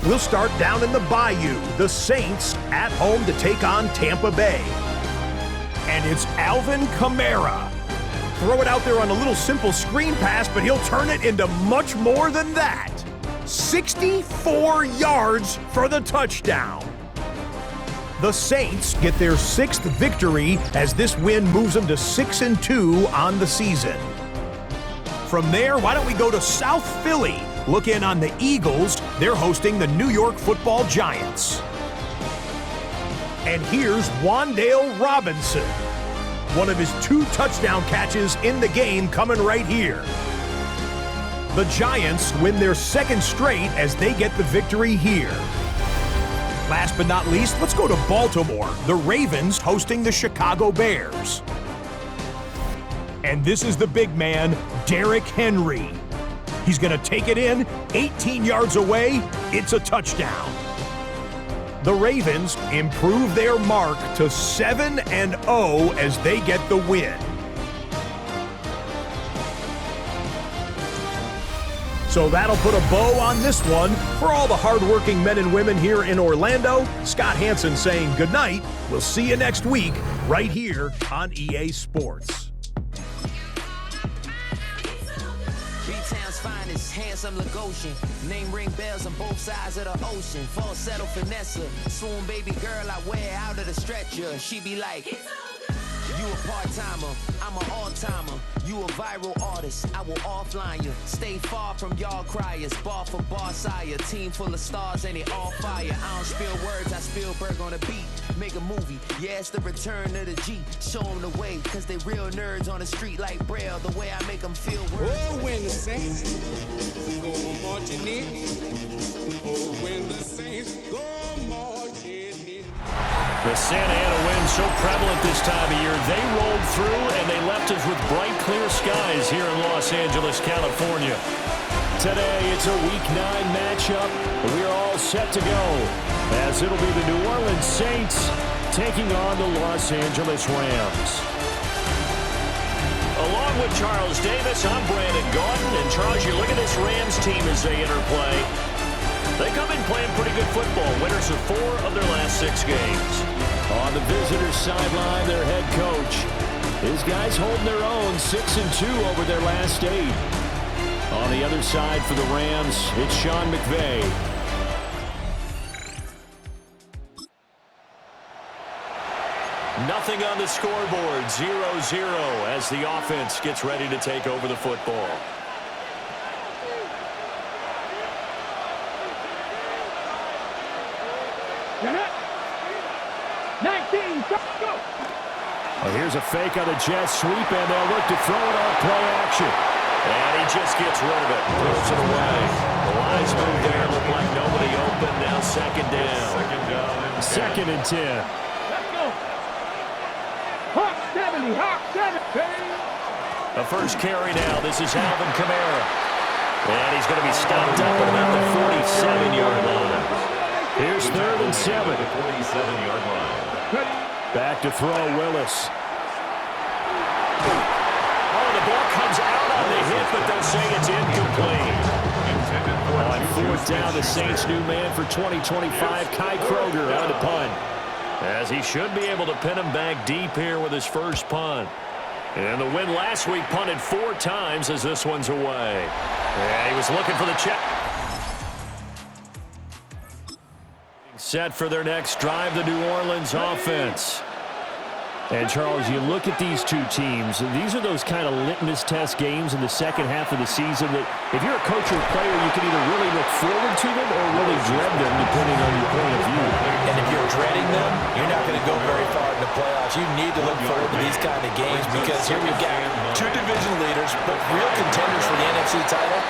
We'll start down in the Bayou. The Saints at home to take on Tampa Bay. And it's Alvin Kamara. Throw it out there on a little simple screen pass, but he'll turn it into much more than that. 64 yards for the touchdown. The Saints get their 6th victory as this win moves them to 6-2 on the season. From there, why don't we go to South Philly? Look in on the Eagles. They're hosting the New York Football Giants. And here's Wan'Dale Robinson. One of his 2 touchdown catches in the game coming right here. The Giants win their 2nd straight as they get the victory here. Last but not least, let's go to Baltimore. The Ravens hosting the Chicago Bears. And this is the big man, Derrick Henry. He's going to take it in, 18 yards away, it's a touchdown. The Ravens improve their mark to 7-0 as they get the win. So that'll put a bow on this one. For all the hardworking men and women here in Orlando, Scott Hansen saying goodnight. We'll see you next week right here on EA Sports. B-Town's finest, handsome Lagosian. Name ring bells on both sides of the ocean. Falsetto Vanessa, swoon baby girl I wear out of the stretcher. She be like, you a part-timer, I'm an all-timer. You a viral artist, I will offline you. Stay far from y'all criers, bar for bar sire. Team full of stars and they all fire. I don't spill words, I Spielberg on a beat. Make a movie, yeah, it's the return of the G. Show them the way, cause they real nerds on the street like Braille. The way I make them feel words. Oh, when the Saints go marching in. Oh, when the Saints go marching in. The Santa Ana wind so prevalent this time of year, they rolled through and they left us with bright, clear skies here in Los Angeles, California. Today, it's a Week 9 matchup. We're all set to go, as it'll be the New Orleans Saints taking on the Los Angeles Rams. Along with Charles Davis, I'm Brandon Gordon. And Charles, you look at this Rams team as they interplay. They come in playing pretty good football, winners of 4 of their last 6 games. On the visitors' sideline, their head coach. His guys holding their own, 6-2 over their last 8. On the other side for the Rams, it's Sean McVay. Nothing on the scoreboard, 0-0 as the offense gets ready to take over the football. Well, here's a fake on the jet sweep, and they'll look to throw it on play action. And he just gets rid of it, throws it away. The lines move there, look like nobody open. Now 2nd down. 2nd and 10. Let's go. Hawk 70, Hawk 70. The first carry now. This is Alvin Kamara. And he's going to be stopped up at about the 47-yard line. Here's 3rd and 7. 47-yard line. Back to throw, Willis. Oh, the ball comes out on the hit, but they'll say it's incomplete. On 4th down, the Saints' new man for 2025, Kai Kroger on the punt. As he should be able to pin him back deep here with his first punt. And the win last week punted 4 times as this one's away. And he was looking for the check. Set for their next drive, the New Orleans offense. And, Charles, you look at these 2 teams, and these are those kind of litmus test games in the second half of the season that if you're a coach or a player, you can either really look forward to them or really dread them, depending on your point of view. And if you're dreading them, you're not going to go very far in the playoffs. You need to look forward to these kind of games because here we've got 2 division leaders, but real contenders for the NFC title.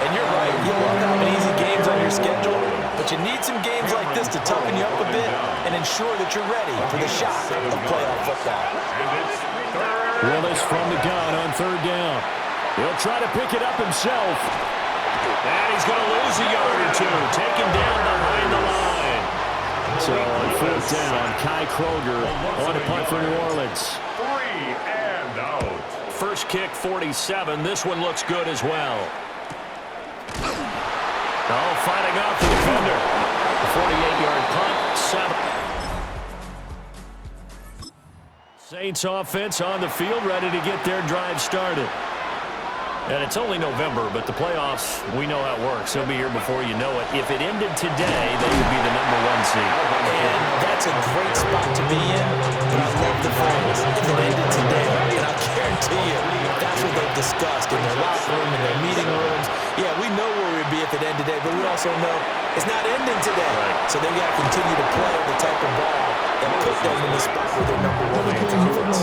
And you're right, you won't have easy games on your schedule, but you need some games like this to toughen you up a bit and ensure that you're ready for the shock of playoff football. Willis from the gun on 3rd down. He'll try to pick it up himself. And he's going to lose a yard or 2, taken down behind the line. So on 4th down, Kai Kroger on a punt for New Orleans. 3 and out. First kick, 47. This one looks good as well. Oh, fighting off the defender. The 48-yard punt, 7. Saints offense on the field, ready to get their drive started. And it's only November, but the playoffs, we know how it works. They'll be here before you know it. If it ended today, they would be the #1 seed. And that's a great spot to be in. But I love the phrase, if it ended today. And I'll guarantee you, that's what they've discussed in their locker room, in their meeting rooms. Yeah, we know where we'd be if it ended today, but we also know it's not ending today. Right. So they've got to continue to play the type of ball that put them in the spot where they're #1 in the conference.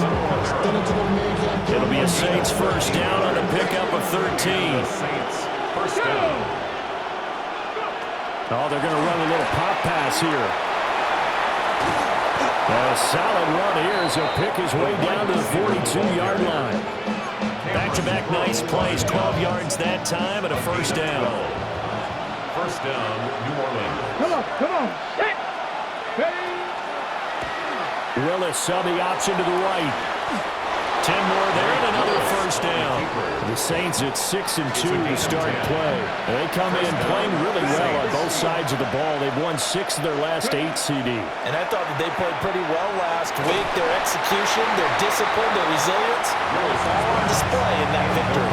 It'll be a Saints first down on a pickup of 13. First down. Oh, they're going to run a little pop pass here. A solid run here as he'll pick his way down to the 42-yard line. Back-to-back nice plays, 12 yards that time, and a first down. First down, New Orleans. Come on. Hit. Willis saw the option to the right. 10 more there and another first down. The Saints at 6-2 to start play. They come in playing really well on both sides of the ball. They've won 6 of their last 8 CD. And I thought that they played pretty well last week. Their execution, their discipline, their resilience, all on display in that victory.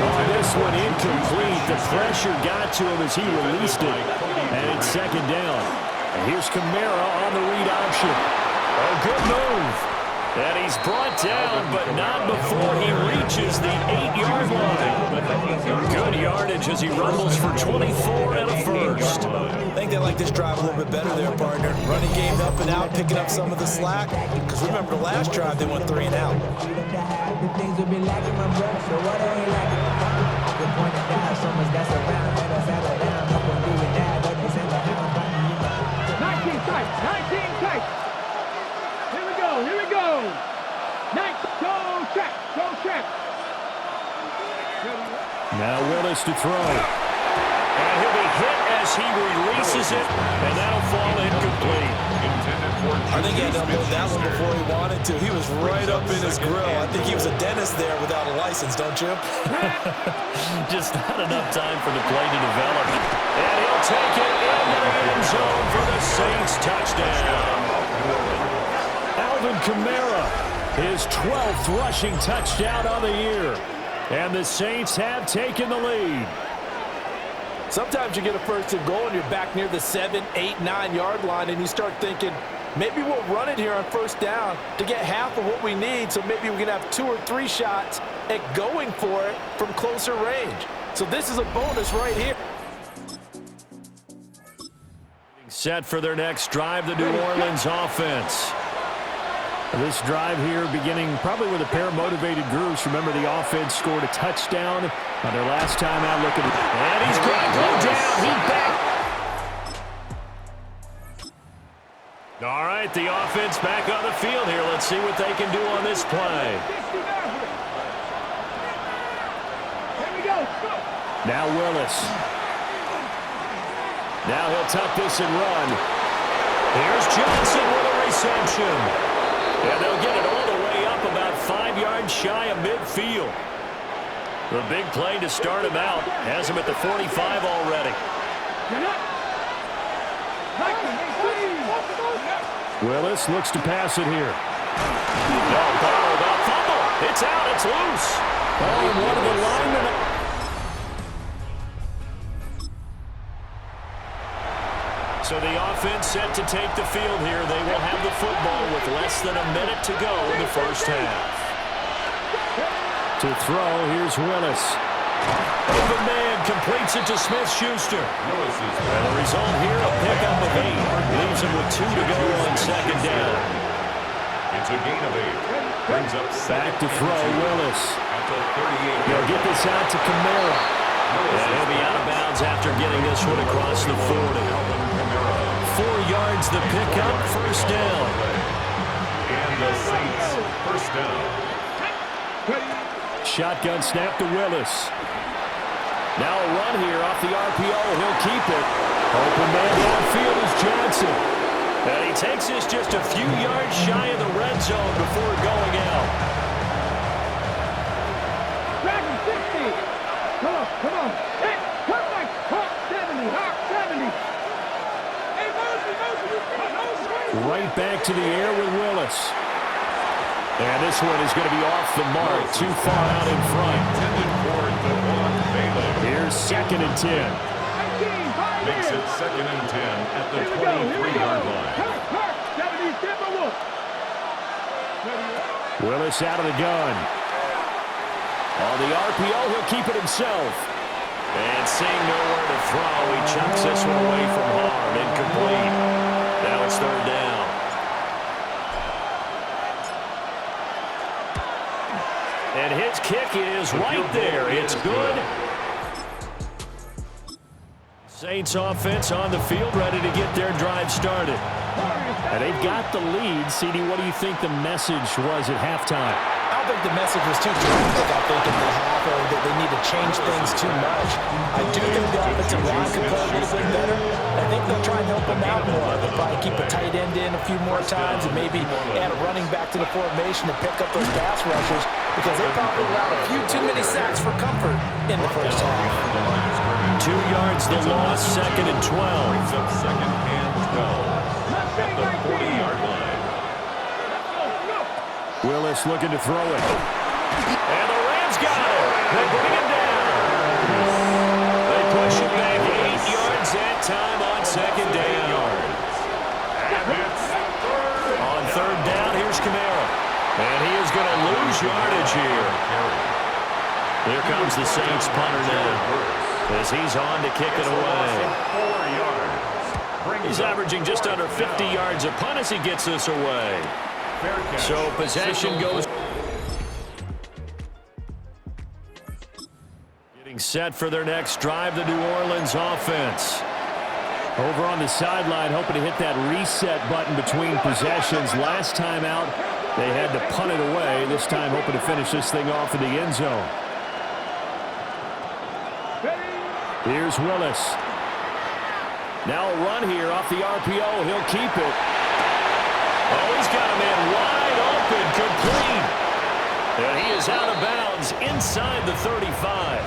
Oh, this one incomplete. The pressure got to him as he released it. And it's second down. And here's Kamara on the read option. A good move. And he's brought down, but not before he reaches the 8-yard line. Good yardage as he rumbles for 24 and a first. I think they like this drive a little bit better there, partner. Running game helping out, picking up some of the slack. Because remember, the last drive, they went 3 and out. Here we go. Nice. Go check. Now Willis to throw. And he'll be hit as he releases it, and that'll fall incomplete. I think he had to unload that one before he wanted to. He was right up in his grill. I think he was a dentist there without a license, don't you? Just not enough time for the play to develop. And he'll take it into the end zone for the Saints touchdown. Alvin Kamara, his 12th rushing touchdown of the year. And the Saints have taken the lead. Sometimes you get a first and goal and you're back near the 7, 8, 9-yard line and you start thinking, maybe we'll run it here on first down to get half of what we need, so maybe we can have 2 or 3 shots at going for it from closer range. So this is a bonus right here. Set for their next drive, the New Orleans offense. This drive here beginning probably with a pair of motivated groups. Remember, the offense scored a touchdown on their last time out. Look at it. And he's going to go down. He's back. All right, the offense back on the field here. Let's see what they can do on this play. Here we go. Now Willis. Now he'll tuck this and run. Here's Johnson with a reception. And they'll get it all the way up about 5 yards shy of midfield. The big play to start him out has him at the 45 already. Willis looks to pass it here. No, ball about fumble. It's out. It's loose. Oh, and one of the linemen. So the offense set to take the field here. They will have the football with less than a minute to go in the first half. To throw, here's Willis. Open man completes it to Smith-Schuster. And the result here, a pickup of 8. Leaves him with 2 to go on second down. It's a gain of 8. Brings up back to throw, Willis. At the 38. He'll get this out to Kamara. And he'll be out of bounds after getting this one across the 40. 4 yards the pickup, first down. And the Saints, first down. Shotgun snap to Willis. Now a run here off the RPO. He'll keep it. Open man downfield is Johnson. And he takes this just a few yards shy of the red zone before going out. Dragon 60. Come on. Hey, come back. 70. Right back to the air with Willis. And this one is going to be off the mark, too far out in front. Here's 2nd and 10. Makes it 2nd and 10 at the 23-yard line. Willis out of the gun. On the RPO, he'll keep it himself. And seeing nowhere to throw, he chucks this one away from harm. Incomplete. Now it's 3rd down. And his kick is right there. It's good. Saints offense on the field, ready to get their drive started. And they've got the lead. CD, what do you think the message was at halftime? I don't think the message was too drastic, I think, in the half, or that they need to change things too much. I do think the offensive line could play a little bit better. I think they'll try and help them out more. They'll probably keep a tight end in a few more times and maybe add a running back to the formation to pick up those pass rushers, because they probably allowed a few too many sacks for comfort in the first half. 2 yards the loss, 2nd and 12. Brings up 2nd and 12 at the 40-yard line. Willis looking to throw it. And the Rams got it. They bring him down. They push it back 8 yards that time on 2nd down. On 3rd down, here's Kamara. And he is going to lose yardage here. Here comes the Saints punter now, as he's on to kick it away. He's averaging just under 50 yards a punt as he gets this away. So possession goes. Getting set for their next drive, the New Orleans offense. Over on the sideline, hoping to hit that reset button between possessions. Last time out, they had to punt it away. This time, hoping to finish this thing off in the end zone. Here's Willis. Now a run here off the RPO. He'll keep it. Oh, he's got a man wide open, complete. And he is out of bounds inside the 35.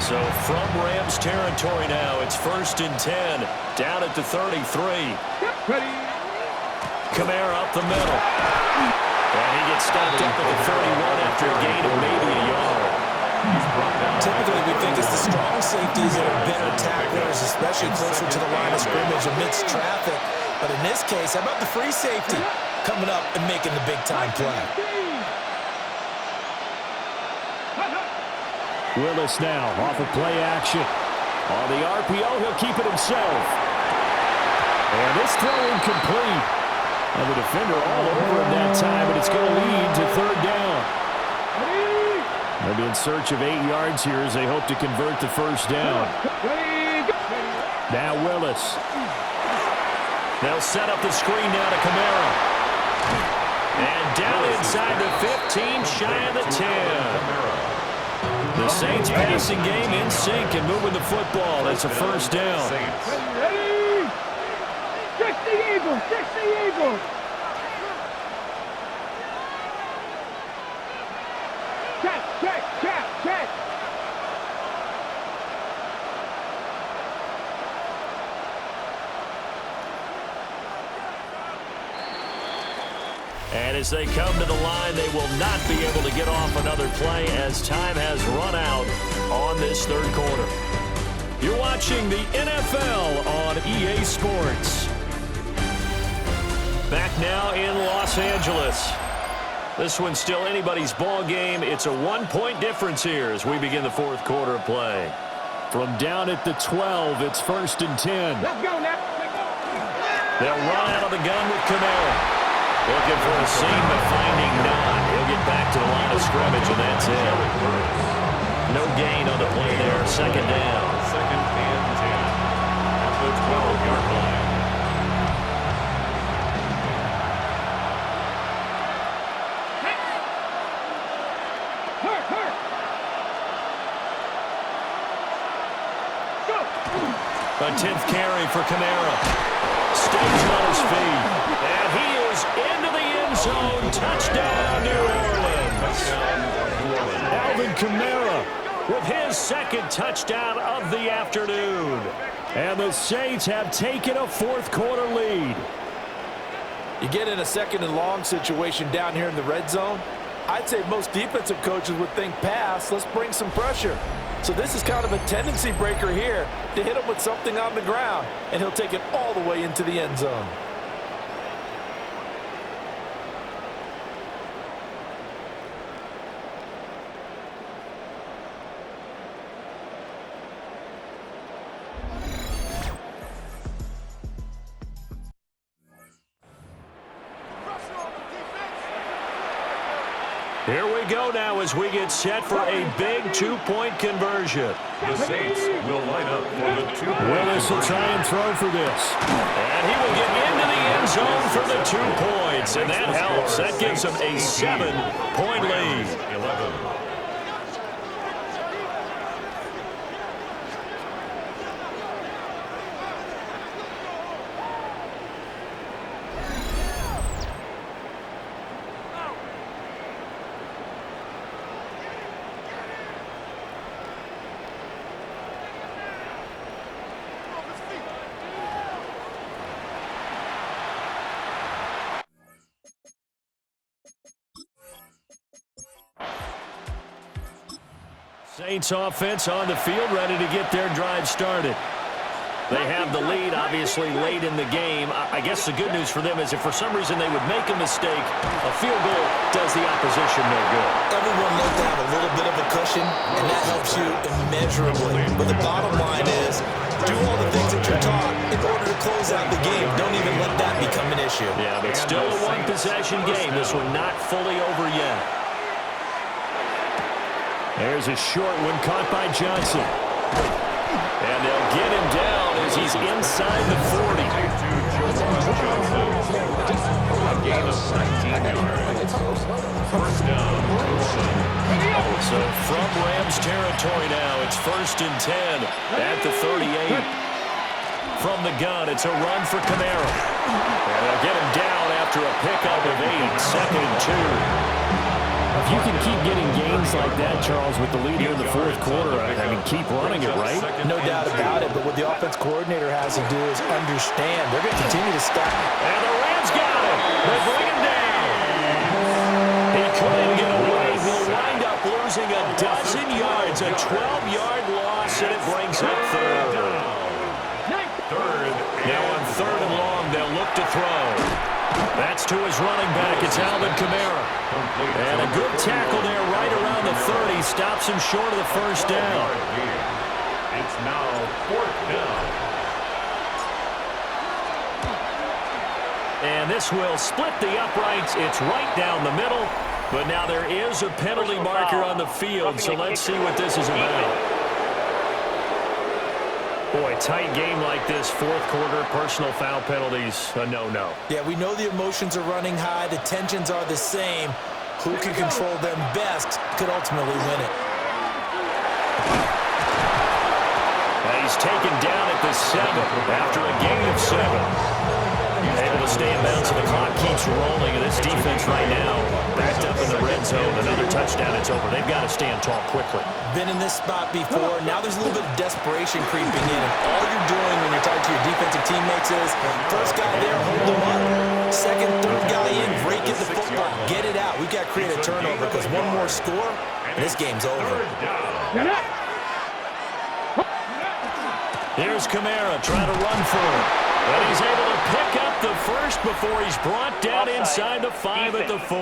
So from Rams territory now, it's 1st and 10, down at the 33. Kamara up the middle. And he gets stopped up at the 31 after a gain of maybe a yard. Typically, we think it's the strong safeties that are better tacklers, especially closer to the line of scrimmage amidst traffic. But in this case, how about the free safety coming up and making the big-time play? Willis now off of play action. On the RPO, he'll keep it himself. And this throw incomplete. And the defender all over him that time, and it's going to lead to 3rd down. They'll be in search of 8 yards here as they hope to convert the 1st down. Now Willis. They'll set up the screen now to Kamara. And down inside the 15, shy of the 10. The Saints passing game in sync and moving the football. That's a 1st down. Ready? 60 Eagles, 60 Eagles. Check. And as they come to the line, they will not be able to get off another play as time has run out on this 3rd quarter. You're watching the NFL on EA Sports. Back now in Los Angeles. This one's still anybody's ball game. It's a 1-point difference here as we begin the 4th quarter of play. From down at the 12, it's 1st and 10. Let's go now. They'll run out of the gun with Kamara. Looking for a seam, but finding none. He'll get back to the line of scrimmage, and that's it. No gain on the play there. 2nd down. 2nd and 10 at the 12-yard line. A 10th carry for Kamara. Stays on his feet. And he is into the end zone. Touchdown, New Orleans. Alvin Kamara with his 2nd touchdown of the afternoon. And the Saints have taken a 4th quarter lead. You get in a second and long situation down here in the red zone, I'd say most defensive coaches would think pass, let's bring some pressure. So this is kind of a tendency breaker here to hit him with something on the ground, and he'll take it all the way into the end zone. Here we go now as we get set for a big two-point conversion. The Saints will line up for the 2-point Willis will try and throw for this. And he will get into the end zone for the 2 points, and that helps. That gives him a 7-point lead. 11. Saints offense on the field, ready to get their drive started. They have the lead, obviously, late in the game. I guess the good news for them is if for some reason they would make a mistake, a field goal does the opposition no good. Everyone loves to have a little bit of a cushion, and that helps you immeasurably. But the bottom line is, do all the things that you're taught in order to close out the game. Don't even let that become an issue. Yeah, but still a one-possession game. This one not fully over yet. There's a short one caught by Johnson. And they'll get him down as he's inside the 40. A gain of 19 yards. First down. So from Rams territory now, it's 1st and 10 at the 38. From the gun, it's a run for Kamara. And they'll get him down after a pickup of 8, 2nd and 2. If you can keep getting gains like that, Charles, with the lead here in the fourth quarter, I mean, keep running it, right? No doubt about it, but what the offense coordinator has to do is understand they're going to continue to stack. And the Rams got him. They bring him down. He couldn't get away. He'll wind up losing a dozen yards, a 12-yard loss, and it brings up third. Now on 3rd and long, they'll look to throw. That's to his running back. It's Alvin Kamara. And a good tackle there right around the 30. Stops him short of the first down. It's now 4th down. And this will split the uprights. It's right down the middle. But now there is a penalty marker on the field, so let's see what this is about. Boy, tight game like this, 4th quarter, personal foul penalties, a no-no. Yeah, we know the emotions are running high. The tensions are the same. Who can control them best could ultimately win it. And he's taken down at the 7 after a gain of 7. Able to stay in bounds, and the clock keeps rolling. And this defense right now, backed up in the red zone. Another touchdown, it's over. They've got to stand tall quickly. Been in this spot before. Now there's a little bit of desperation creeping in. And all you're doing when you're talking to your defensive teammates is, first guy there, hold them up. Second, third guy in, break it the football. Get it out. We've got to create a turnover because one more score, and this game's over. Here's Kamara trying to run for it. But he's able to pick up the first before he's brought down inside the 5 at the 4.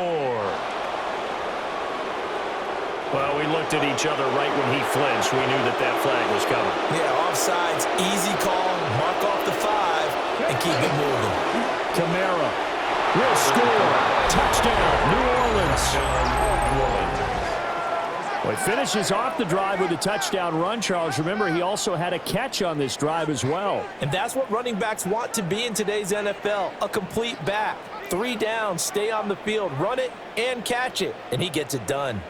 Well, we looked at each other right when he flinched. We knew that that flag was coming. Yeah, offsides, easy call, mark off the 5, and keep it moving. Kamara will score. Touchdown, New Orleans. Well, he finishes off the drive with a touchdown run, Charles. Remember, he also had a catch on this drive as well. And that's what running backs want to be in today's NFL, a complete back. 3 down, stay on the field, run it, and catch it. And he gets it done.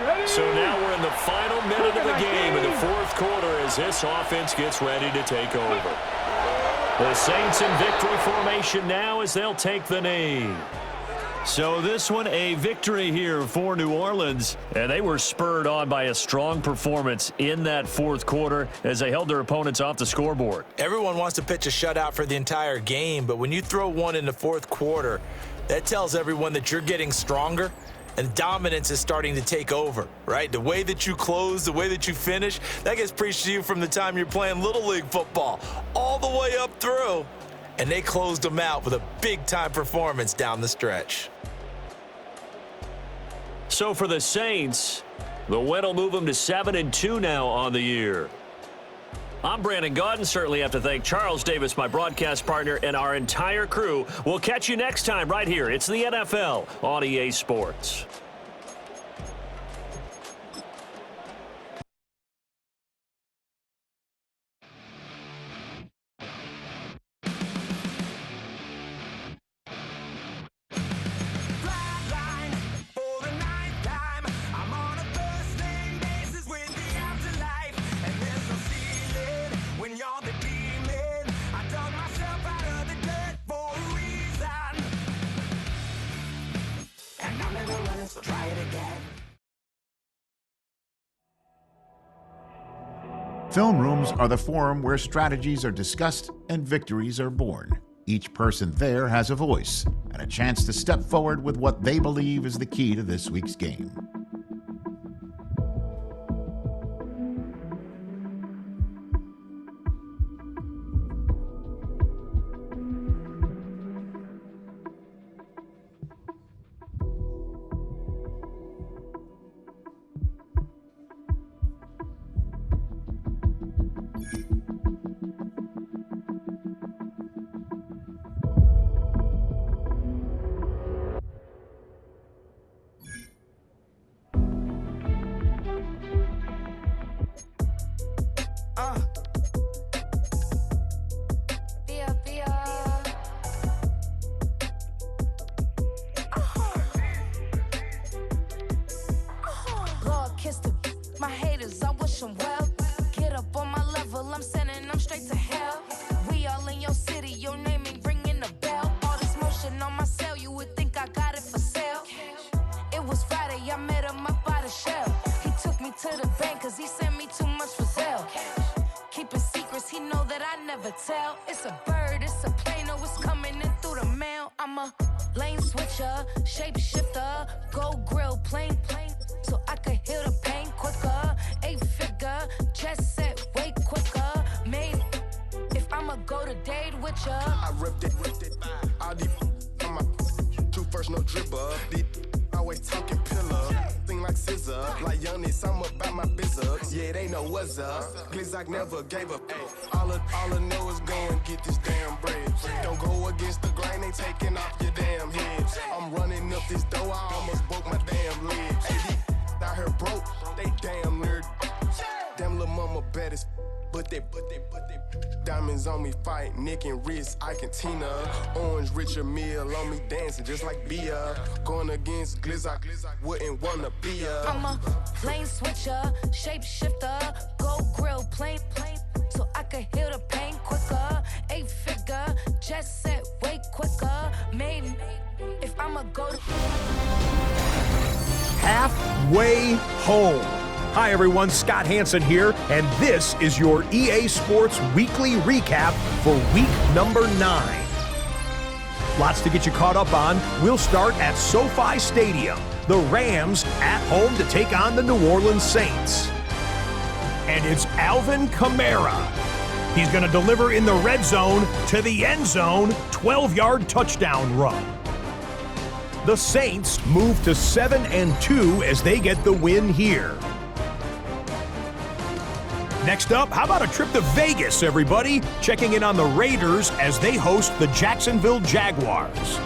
Ready? So now we're in the final minute of the game in the fourth quarter as this offense gets ready to take over. The Saints in victory formation now as they'll take the knee. So this one a victory here for New Orleans, and they were spurred on by a strong performance in that fourth quarter as they held their opponents off the scoreboard. Everyone wants to pitch a shutout for the entire game, but when you throw one in the fourth quarter, that tells everyone that you're getting stronger and dominance is starting to take over, right? The way that you close, the way that you finish, that gets preached to you from the time you're playing Little League football all the way up through. And they closed them out with a big-time performance down the stretch. So for the Saints, the win will move them to 7-2 now on the year. I'm Brandon Gaudin. Certainly have to thank Charles Davis, my broadcast partner, and our entire crew. We'll catch you next time right here. It's the NFL on EA Sports. Film rooms are the forum where strategies are discussed and victories are born. Each person there has a voice and a chance to step forward with what they believe is the key to this week's game. Never gave up. All I know is go and get this damn bread. Don't go against the grain, they taking off your damn heads. I'm running up this door, I almost broke my damn legs. Hey, out here broke, they damn nerd. Damn little mama bad as but they diamonds on me fight, Nick and wrist, Ike and Tina. Orange Richard Mill on me dancing just like Bia. Going against Glizzock, wouldn't wanna be a. I'm a lane switcher, shape shifter, go grill, plain, so I could heal the pain quicker. 8-figure, jet set way quicker. Made if I'ma go to halfway home. Hi everyone, Scott Hansen here, and this is your EA Sports Weekly Recap for week number 9. Lots to get you caught up on. We'll start at SoFi Stadium. The Rams at home to take on the New Orleans Saints. And it's Alvin Kamara. He's going to deliver in the red zone to the end zone, 12-yard touchdown run. The Saints move to 7-2 as they get the win here. Next up, how about a trip to Vegas, everybody? Checking in on the Raiders as they host the Jacksonville Jaguars.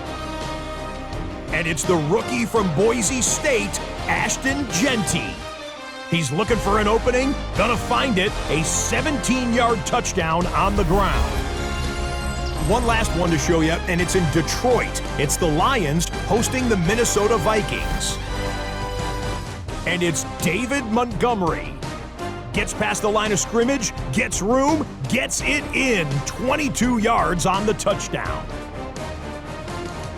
And it's the rookie from Boise State, Ashton Genty. He's looking for an opening, gonna find it, a 17-yard touchdown on the ground. One last one to show you, and it's in Detroit. It's the Lions hosting the Minnesota Vikings. And it's David Montgomery. Gets past the line of scrimmage, gets room, gets it in. 22 yards on the touchdown.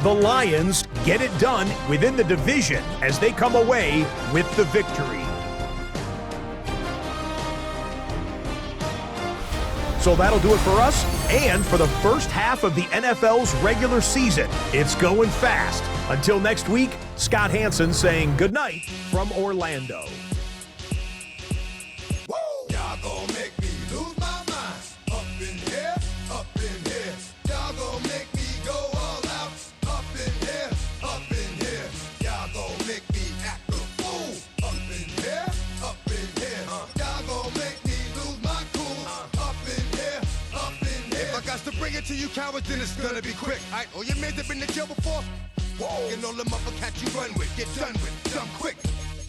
The Lions get it done within the division as they come away with the victory. So that'll do it for us and for the first half of the NFL's regular season. It's going fast. Until next week, Scott Hansen saying goodnight from Orlando. Y'all gon' make me lose my mind. Up in here, up in here. Y'all gon' make me go all out. Up in here, up in here. Y'all gon' make me act a fool. Up in here, up in here. Y'all gon' make me lose my cool. Up in here, up in here. If I got to bring it to you cowards, then it's gonna be quick. Alright, all your men that been to jail before? Whoa. And all them other cats you run with, get done with, done quick.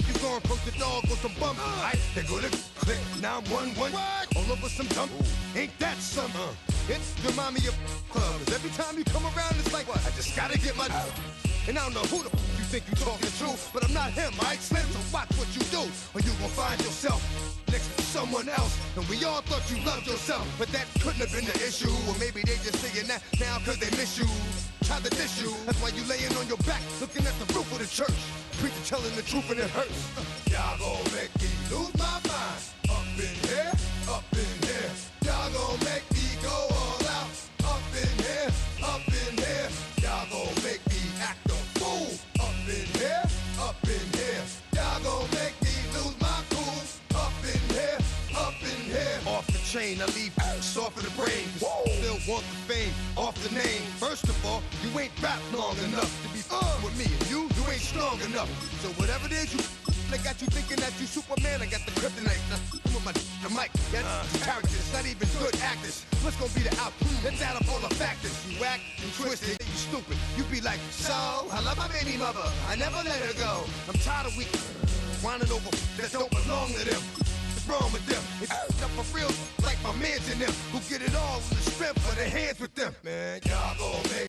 You going from the dog with some bump, right? They go to click, 911, all over some dump. Ain't that something? It's remind me of cause every time you come around, it's like, I just gotta get my and I don't know who the you think you talking to, but I'm not him, right? Slim, so watch what you do, or you gon' find yourself next to someone else. And we all thought you loved yourself, but that couldn't have been the issue. Or maybe they just saying that now cause they miss you. Tried to diss you, that's why you laying on your back, looking at the roof of the church. Preacher telling the truth and it hurts. Y'all gon' make me lose my mind. Up in here, up in here. Y'all gon' make me go all out. Up in here, up in here. Y'all gon' make me act a fool. Up in here, up in here. Y'all gon' make me lose my cool. Up in here, up in here. Off the chain, I leave soft in the brain. Still want the fame, off the name. First of all, you ain't rap long enough to be with me. And you ain't strong enough. So whatever it is you they got you thinking that you Superman, I got the kryptonite. I'm with the mic, yeah, characters, not even good actors. What's gonna be the outcome? Let's add up all the factors. You act, you twisted, you stupid. You be like, so, I love my baby mother, I never let her go. I'm tired of weak, whining over that don't belong to them. What's wrong with them? It's up for real, like my mans in them, who get it all in the strength of their hands with them. Man, y'all gon' make